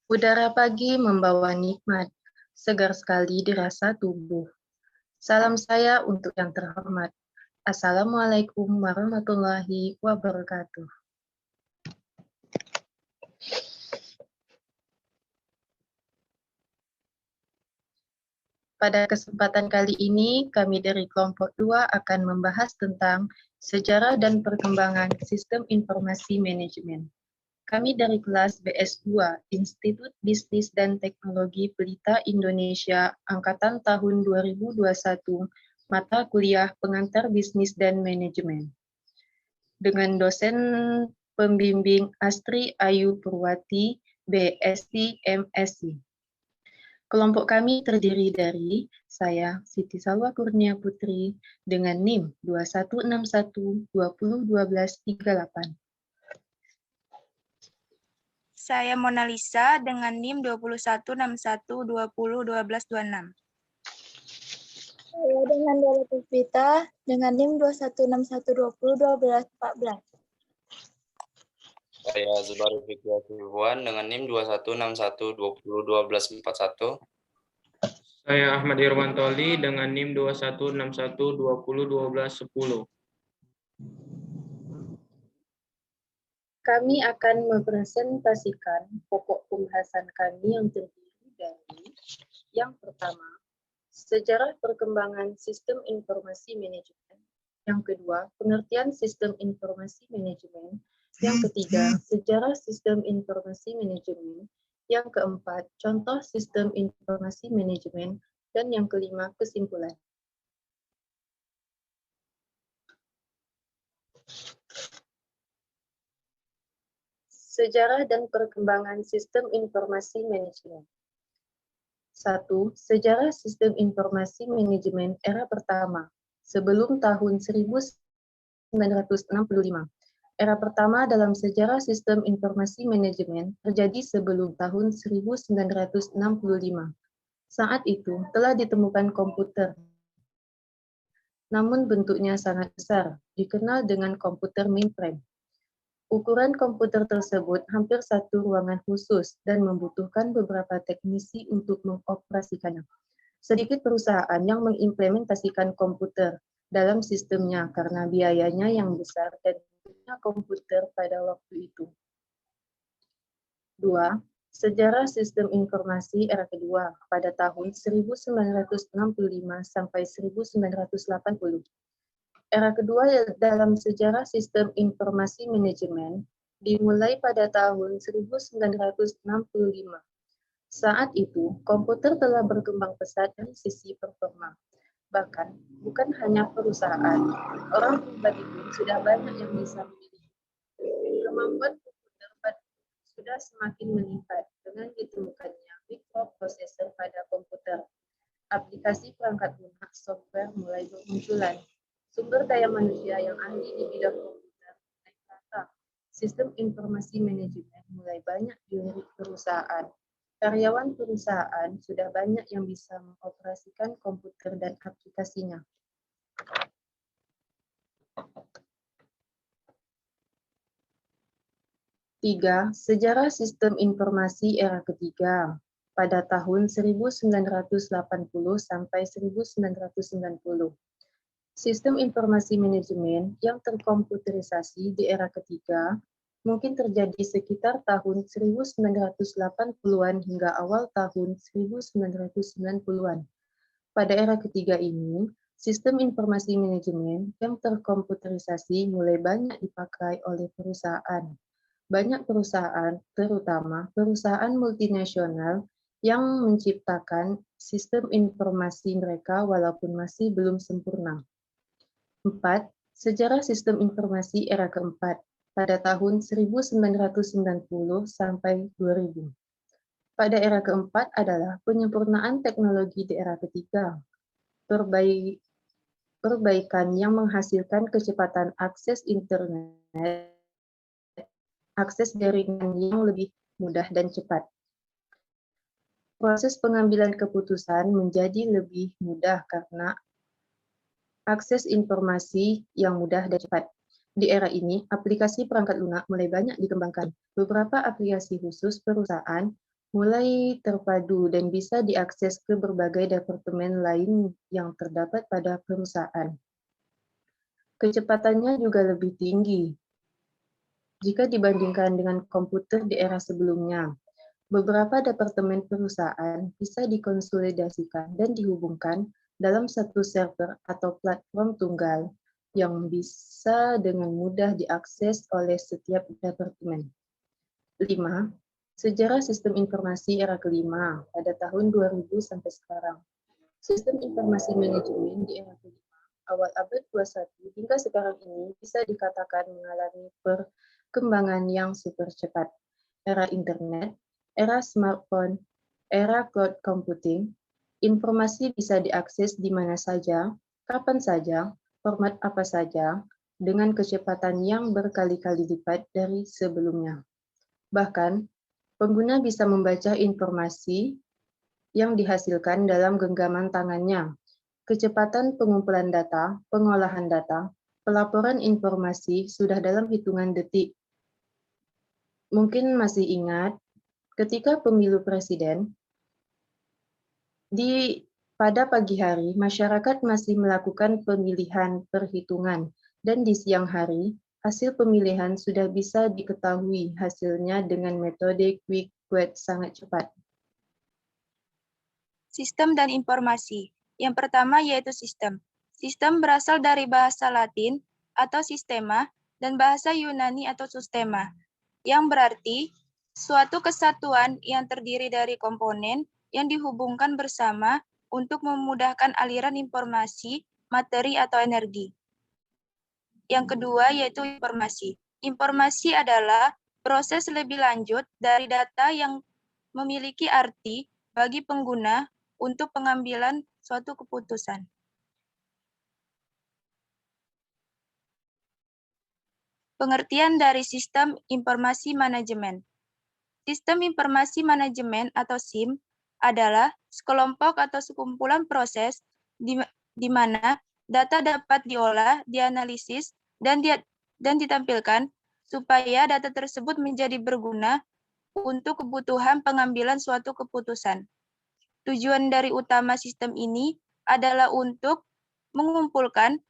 Udara pagi membawa nikmat, segar sekali dirasa tubuh. Salam saya untuk yang terhormat. Assalamualaikum warahmatullahi wabarakatuh. Pada kesempatan kali ini, kami dari kelompok 2 akan membahas tentang sejarah dan perkembangan sistem informasi manajemen. Kami dari kelas BS2, Institut Bisnis dan Teknologi Pelita Indonesia, Angkatan tahun 2021, mata kuliah Pengantar Bisnis dan Manajemen. Dengan dosen pembimbing Astri Ayu Purwati, BSc MSc. Kelompok kami terdiri dari saya, Siti Salwa Kurnia Putri, dengan NIM 2161201238. Saya Mona Lisa dengan NIM 2161201226. Saya dengan Dela Puspita dengan NIM 2161201214. Saya Zubairi Fikri Hasibuan dengan NIM 2161201241. Saya Ahmad Irwantoli dengan NIM 2161201210. Kami akan mempresentasikan pokok pembahasan kami yang terdiri dari yang pertama, sejarah perkembangan sistem informasi manajemen. Yang kedua, pengertian sistem informasi manajemen. Yang ketiga, sejarah sistem informasi manajemen. Yang keempat, contoh sistem informasi manajemen. Dan yang kelima, kesimpulan. Sejarah dan perkembangan sistem informasi manajemen. 1. Sejarah sistem informasi manajemen era pertama, sebelum tahun 1965. Era pertama dalam sejarah sistem informasi manajemen terjadi sebelum tahun 1965. Saat itu telah ditemukan komputer, namun bentuknya sangat besar, dikenal dengan komputer mainframe. Ukuran komputer tersebut hampir satu ruangan khusus dan membutuhkan beberapa teknisi untuk mengoperasikannya. Sedikit perusahaan yang mengimplementasikan komputer dalam sistemnya karena biayanya yang besar dan bentuknya komputer pada waktu itu. 2. Sejarah sistem informasi era kedua pada tahun 1965 sampai 1980. Era kedua dalam sejarah sistem informasi manajemen dimulai pada tahun 1965. Saat itu, komputer telah berkembang pesat dari sisi performa. Bahkan, bukan hanya perusahaan, orang pribadi pun sudah banyak yang bisa memiliki. Kemampuan komputer sudah semakin meningkat dengan ditemukannya mikroprosesor pada komputer. Aplikasi perangkat lunak software mulai bermunculan. Sumber daya manusia yang ahli di bidang komputer naik rata. Sistem informasi manajemen mulai banyak dilirik perusahaan. Karyawan perusahaan sudah banyak yang bisa mengoperasikan komputer dan aplikasinya. Tiga, sejarah sistem informasi era ketiga pada tahun 1980 sampai 1990. Sistem informasi manajemen yang terkomputerisasi di era ketiga mungkin terjadi sekitar tahun 1980-an hingga awal tahun 1990-an. Pada era ketiga ini, sistem informasi manajemen yang terkomputerisasi mulai banyak dipakai oleh perusahaan. Banyak perusahaan, terutama perusahaan multinasional, yang menciptakan sistem informasi mereka walaupun masih belum sempurna. 4. Sejarah sistem informasi era keempat pada tahun 1990 sampai 2000. Pada era keempat adalah penyempurnaan teknologi di era ketiga. Perbaikan yang menghasilkan kecepatan akses internet, akses jaringan yang lebih mudah dan cepat. Proses pengambilan keputusan menjadi lebih mudah karena akses informasi yang mudah dan cepat. Di era ini, aplikasi perangkat lunak mulai banyak dikembangkan. Beberapa aplikasi khusus perusahaan mulai terpadu dan bisa diakses ke berbagai departemen lain yang terdapat pada perusahaan. Kecepatannya juga lebih tinggi jika dibandingkan dengan komputer di era sebelumnya. Beberapa departemen perusahaan bisa dikonsolidasikan dan dihubungkan dalam satu server atau platform tunggal yang bisa dengan mudah diakses oleh setiap departemen. 5. Sejarah sistem informasi era kelima pada tahun 2000 sampai sekarang. Sistem informasi manajemen di era kelima, awal abad 21 hingga sekarang ini bisa dikatakan mengalami perkembangan yang super cepat. Era internet, era smartphone, era cloud computing, informasi bisa diakses di mana saja, kapan saja, format apa saja, dengan kecepatan yang berkali-kali lipat dari sebelumnya. Bahkan, pengguna bisa membaca informasi yang dihasilkan dalam genggaman tangannya. Kecepatan pengumpulan data, pengolahan data, pelaporan informasi sudah dalam hitungan detik. Mungkin masih ingat ketika pemilu presiden, pada pagi hari, masyarakat masih melakukan pemilihan perhitungan, dan di siang hari, hasil pemilihan sudah bisa diketahui hasilnya dengan metode quick quote sangat cepat. Sistem dan informasi. Yang pertama yaitu sistem. Sistem berasal dari bahasa Latin atau sistema dan bahasa Yunani atau sustema, yang berarti suatu kesatuan yang terdiri dari komponen yang dihubungkan bersama untuk memudahkan aliran informasi, materi, atau energi. Yang kedua yaitu informasi. Informasi adalah proses lebih lanjut dari data yang memiliki arti bagi pengguna untuk pengambilan suatu keputusan. Pengertian dari sistem informasi manajemen. Sistem informasi manajemen atau SIM adalah sekelompok atau sekumpulan proses di mana data dapat diolah, dianalisis, dan ditampilkan supaya data tersebut menjadi berguna untuk kebutuhan pengambilan suatu keputusan. Tujuan dari utama sistem ini adalah untuk mengumpulkan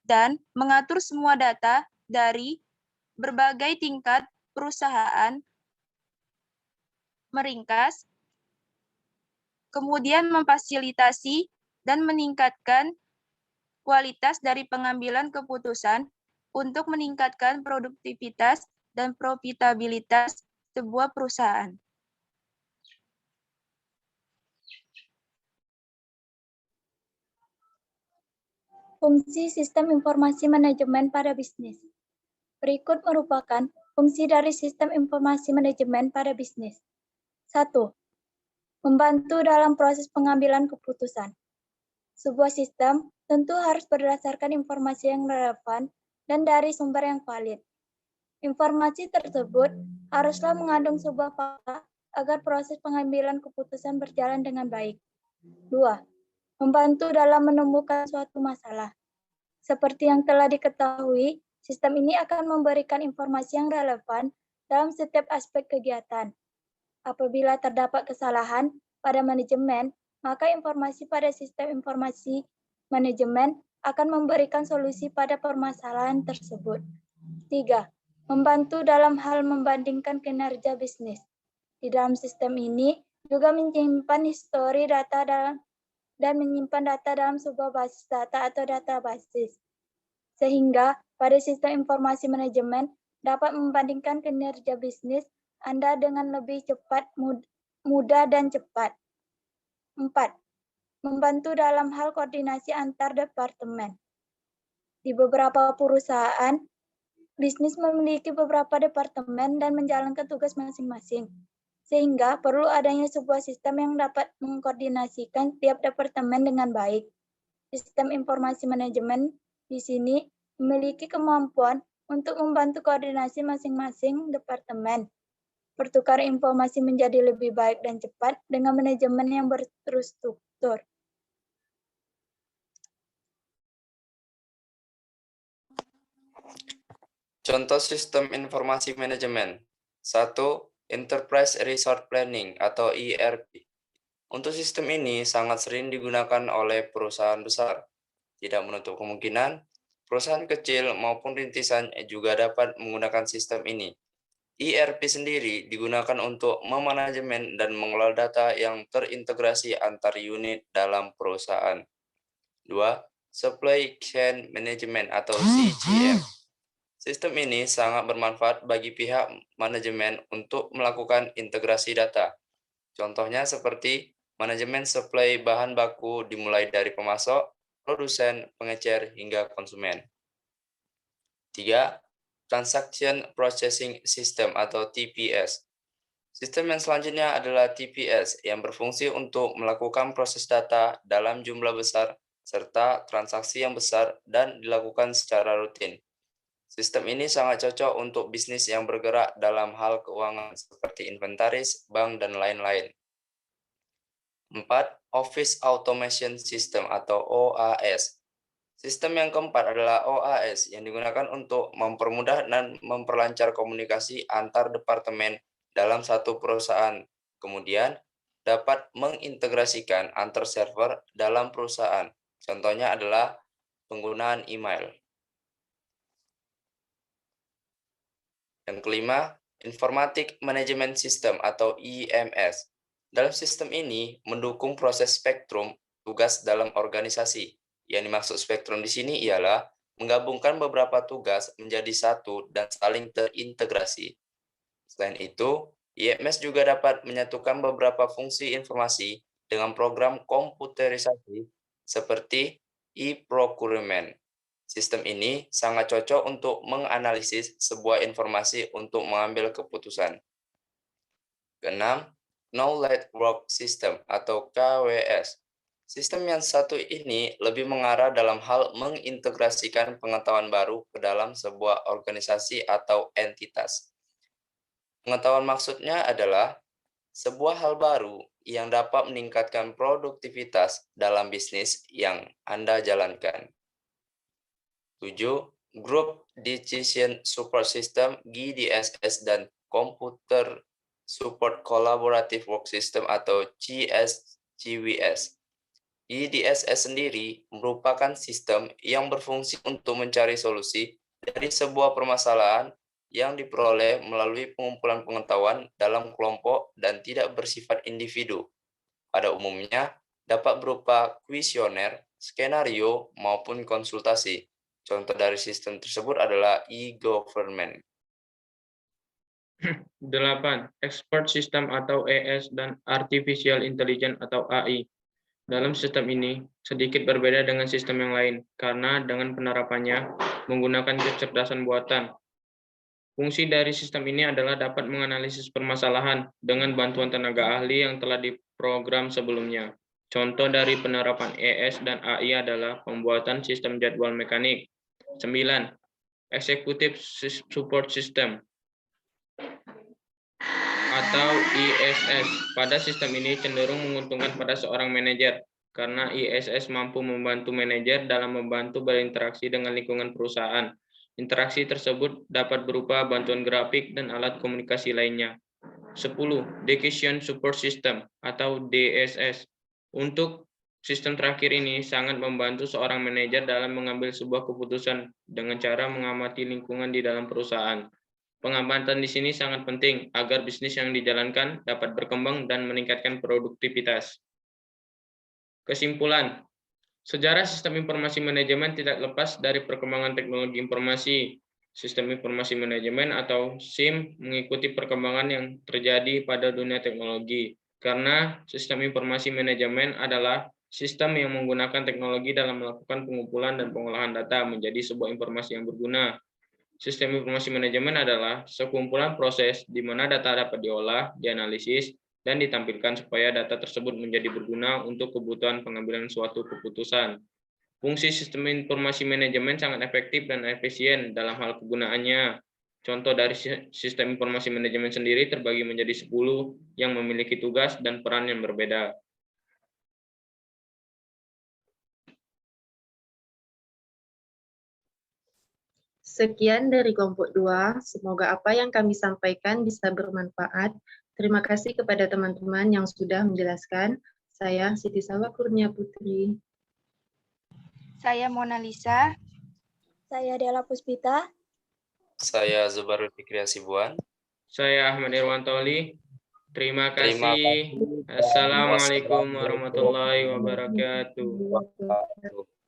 dan mengatur semua data dari berbagai tingkat perusahaan, meringkas, kemudian memfasilitasi dan meningkatkan kualitas dari pengambilan keputusan untuk meningkatkan produktivitas dan profitabilitas sebuah perusahaan. Fungsi sistem informasi manajemen pada bisnis. Berikut merupakan fungsi dari sistem informasi manajemen pada bisnis. 1. Membantu dalam proses pengambilan keputusan. Sebuah sistem tentu harus berdasarkan informasi yang relevan dan dari sumber yang valid. Informasi tersebut haruslah mengandung sebuah fakta agar proses pengambilan keputusan berjalan dengan baik. 2. Membantu dalam menemukan suatu masalah. Seperti yang telah diketahui, sistem ini akan memberikan informasi yang relevan dalam setiap aspek kegiatan. Apabila terdapat kesalahan pada manajemen, maka informasi pada sistem informasi manajemen akan memberikan solusi pada permasalahan tersebut. 3. Membantu dalam hal membandingkan kinerja bisnis. Di dalam sistem ini juga menyimpan histori data dan menyimpan data dalam sebuah basis data atau databasis. Sehingga pada sistem informasi manajemen dapat membandingkan kinerja bisnis Anda dengan lebih cepat, mudah, dan cepat. 4. Membantu dalam hal koordinasi antar departemen. Di beberapa perusahaan, bisnis memiliki beberapa departemen dan menjalankan tugas masing-masing. Sehingga perlu adanya sebuah sistem yang dapat mengkoordinasikan tiap departemen dengan baik. Sistem informasi manajemen di sini memiliki kemampuan untuk membantu koordinasi masing-masing departemen. Pertukaran informasi menjadi lebih baik dan cepat dengan manajemen yang berstruktur. Contoh sistem informasi manajemen. 1. Enterprise Resource Planning atau ERP. Untuk sistem ini sangat sering digunakan oleh perusahaan besar. Tidak menutup kemungkinan, perusahaan kecil maupun rintisan juga dapat menggunakan sistem ini. ERP sendiri digunakan untuk memanajemen dan mengelola data yang terintegrasi antar unit dalam perusahaan. 2. Supply Chain Management atau CCM. Sistem ini sangat bermanfaat bagi pihak manajemen untuk melakukan integrasi data. Contohnya seperti manajemen suplai bahan baku dimulai dari pemasok, produsen, pengecer, hingga konsumen. 3. Transaction Processing System atau TPS. Sistem yang selanjutnya adalah TPS yang berfungsi untuk melakukan proses data dalam jumlah besar serta transaksi yang besar dan dilakukan secara rutin. Sistem ini sangat cocok untuk bisnis yang bergerak dalam hal keuangan seperti inventaris, bank, dan lain-lain. 4. Office Automation System atau OAS. Sistem yang keempat adalah OAS yang digunakan untuk mempermudah dan memperlancar komunikasi antar departemen dalam satu perusahaan. Kemudian, dapat mengintegrasikan antar server dalam perusahaan. Contohnya adalah penggunaan email. Yang kelima, Informatic Management System atau IMS. Dalam sistem ini mendukung proses spektrum tugas dalam organisasi. Yang dimaksud spektrum di sini ialah menggabungkan beberapa tugas menjadi satu dan saling terintegrasi. Selain itu, IMS juga dapat menyatukan beberapa fungsi informasi dengan program komputerisasi seperti e-procurement. Sistem ini sangat cocok untuk menganalisis sebuah informasi untuk mengambil keputusan. Keenam, Knowledge Work System atau KWS. Sistem yang satu ini lebih mengarah dalam hal mengintegrasikan pengetahuan baru ke dalam sebuah organisasi atau entitas. Pengetahuan maksudnya adalah sebuah hal baru yang dapat meningkatkan produktivitas dalam bisnis yang Anda jalankan. 7. Group Decision Support System GDSS dan Computer Support Collaborative Work System atau GSCWS. GDSS sendiri merupakan sistem yang berfungsi untuk mencari solusi dari sebuah permasalahan yang diperoleh melalui pengumpulan pengetahuan dalam kelompok dan tidak bersifat individu. Pada umumnya dapat berupa kuesioner, skenario, maupun konsultasi. Contoh dari sistem tersebut adalah e-government. 8. Expert System atau ES dan Artificial Intelligence atau AI. Dalam sistem ini sedikit berbeda dengan sistem yang lain karena dengan penerapannya menggunakan kecerdasan buatan. Fungsi dari sistem ini adalah dapat menganalisis permasalahan dengan bantuan tenaga ahli yang telah diprogram sebelumnya. Contoh dari penerapan ES dan AI adalah pembuatan sistem jadwal mekanik. 9. Executive Support System atau ISS. Pada sistem ini cenderung menguntungkan pada seorang manajer karena ISS mampu membantu manajer dalam membantu berinteraksi dengan lingkungan perusahaan. Interaksi tersebut dapat berupa bantuan grafik dan alat komunikasi lainnya. 10. Decision Support System atau DSS. Untuk sistem terakhir ini sangat membantu seorang manajer dalam mengambil sebuah keputusan dengan cara mengamati lingkungan di dalam perusahaan. Pengamatan di sini sangat penting agar bisnis yang dijalankan dapat berkembang dan meningkatkan produktivitas. Kesimpulan, sejarah sistem informasi manajemen tidak lepas dari perkembangan teknologi informasi. Sistem informasi manajemen atau SIM mengikuti perkembangan yang terjadi pada dunia teknologi. Karena sistem informasi manajemen adalah sistem yang menggunakan teknologi dalam melakukan pengumpulan dan pengolahan data menjadi sebuah informasi yang berguna. Sistem informasi manajemen adalah sekumpulan proses di mana data dapat diolah, dianalisis, dan ditampilkan supaya data tersebut menjadi berguna untuk kebutuhan pengambilan suatu keputusan. Fungsi sistem informasi manajemen sangat efektif dan efisien dalam hal kegunaannya. Contoh dari sistem informasi manajemen sendiri terbagi menjadi 10 yang memiliki tugas dan peran yang berbeda. Sekian dari kelompok 2. Semoga apa yang kami sampaikan bisa bermanfaat. Terima kasih kepada teman-teman yang sudah menjelaskan. Saya Siti Salwa Kurnia Putri. Saya Mona Lisa. Saya Dela Puspita. Saya Zubarul Fikri Hasibuan. Saya Ahmad Irwantoli. Terima Terima kasih. kasih. Assalamualaikum warahmatullahi wabarakatuh. Wabarakatuh.